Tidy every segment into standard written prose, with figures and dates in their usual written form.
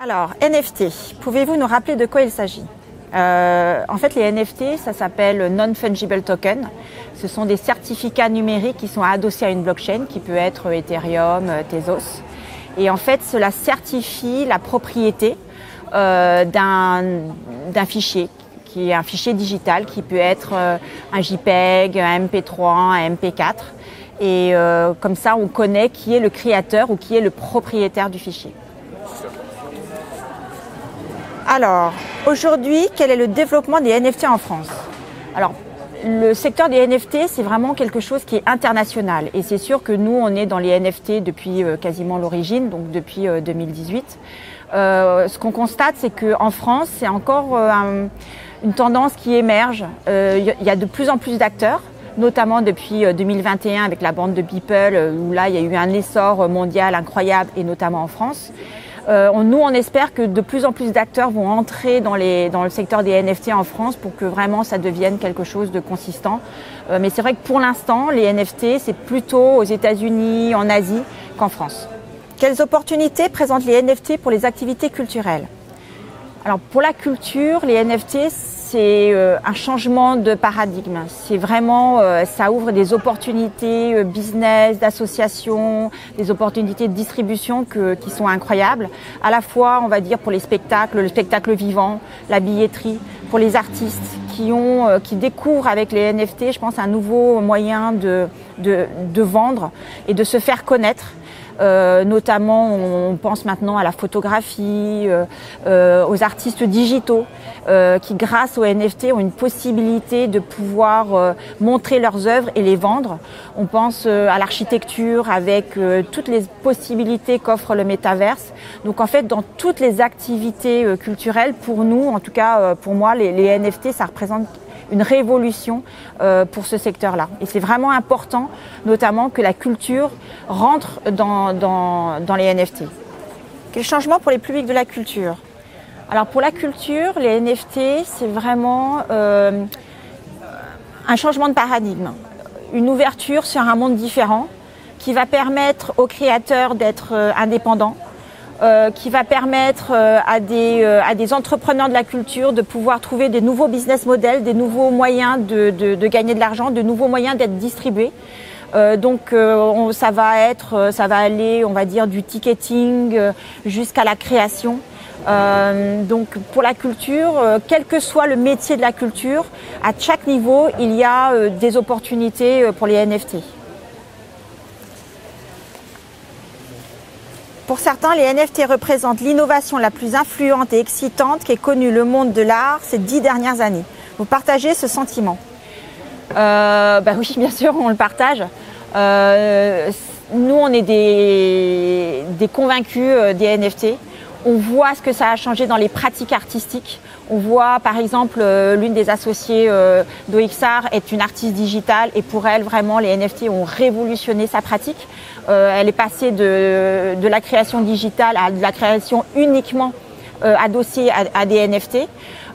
Alors, NFT, pouvez-vous nous rappeler de quoi il s'agit? En fait, les NFT, ça s'appelle Non-Fungible Token. Ce sont des certificats numériques qui sont adossés à une blockchain, qui peut être Ethereum, Tezos. Et en fait, cela certifie la propriété d'un fichier, qui est un fichier digital, qui peut être un JPEG, un MP3, un MP4. Et comme ça, on connaît qui est le créateur ou qui est le propriétaire du fichier. Alors, aujourd'hui, quel est le développement des NFT en France? Alors, le secteur des NFT, c'est vraiment quelque chose qui est international. Et c'est sûr que nous, on est dans les NFT depuis quasiment l'origine, donc depuis 2018. Ce qu'on constate, c'est qu'en France, c'est encore une tendance qui émerge. Il y a de plus en plus d'acteurs, notamment depuis 2021 avec la bande de Beeple, où là, il y a eu un essor mondial incroyable, et notamment en France. Nous, on espère que de plus en plus d'acteurs vont entrer dans le secteur des NFT en France pour que vraiment ça devienne quelque chose de consistant. Mais c'est vrai que pour l'instant, les NFT, c'est plutôt aux États-Unis, en Asie qu'en France. Quelles opportunités présentent les NFT pour les activités culturelles? Alors pour la culture, les NFT, c'est un changement de paradigme. C'est vraiment, ça ouvre des opportunités business, d'association, des opportunités de distribution qui sont incroyables. À la fois, on va dire pour les spectacles, le spectacle vivant, la billetterie, pour les artistes qui découvrent avec les NFT, je pense, un nouveau moyen de vendre et de se faire connaître. Notamment, on pense maintenant à la photographie, aux artistes digitaux qui, grâce aux NFT, ont une possibilité de pouvoir montrer leurs œuvres et les vendre. On pense à l'architecture avec toutes les possibilités qu'offre le métaverse. Donc en fait, dans toutes les activités culturelles, pour nous, en tout cas pour moi, les NFT, ça représente une révolution pour ce secteur-là. Et c'est vraiment important, notamment, que la culture rentre dans les NFT. Quel changement pour les publics de la culture? Alors pour la culture, les NFT, c'est vraiment un changement de paradigme, une ouverture sur un monde différent qui va permettre aux créateurs d'être indépendants, qui va permettre à des entrepreneurs de la culture de pouvoir trouver des nouveaux business models, des nouveaux moyens de gagner de l'argent, de nouveaux moyens d'être distribués. Donc ça va aller, on va dire, du ticketing jusqu'à la création. Donc pour la culture, quel que soit le métier de la culture, à chaque niveau, il y a des opportunités pour les NFT. Pour certains, les NFT représentent l'innovation la plus influente et excitante qu'ait connue le monde de l'art ces 10 dernières années. Vous partagez ce sentiment? Oui, bien sûr, on le partage. Nous, on est des convaincus des NFT. On voit ce que ça a changé dans les pratiques artistiques. On voit, par exemple, l'une des associées d'OXAR est une artiste digitale et pour elle, vraiment, les NFT ont révolutionné sa pratique. Elle est passée de la création digitale à de la création uniquement adossée à des NFT.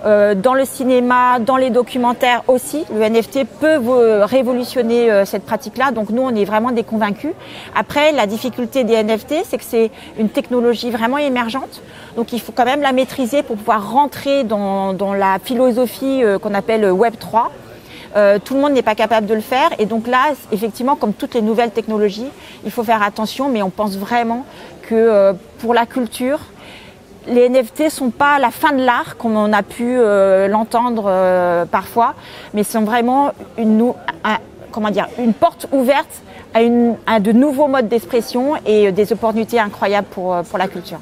Dans le cinéma, dans les documentaires aussi, le NFT peut révolutionner cette pratique-là. Donc nous, on est vraiment des convaincus. Après, la difficulté des NFT, c'est que c'est une technologie vraiment émergente. Donc il faut quand même la maîtriser pour pouvoir rentrer dans la philosophie qu'on appelle Web3. Tout le monde n'est pas capable de le faire. Et donc là, effectivement, comme toutes les nouvelles technologies, il faut faire attention. Mais on pense vraiment que pour la culture, les NFT sont pas la fin de l'art comme on a pu l'entendre parfois, mais sont vraiment une porte ouverte à de nouveaux modes d'expression et des opportunités incroyables pour la culture.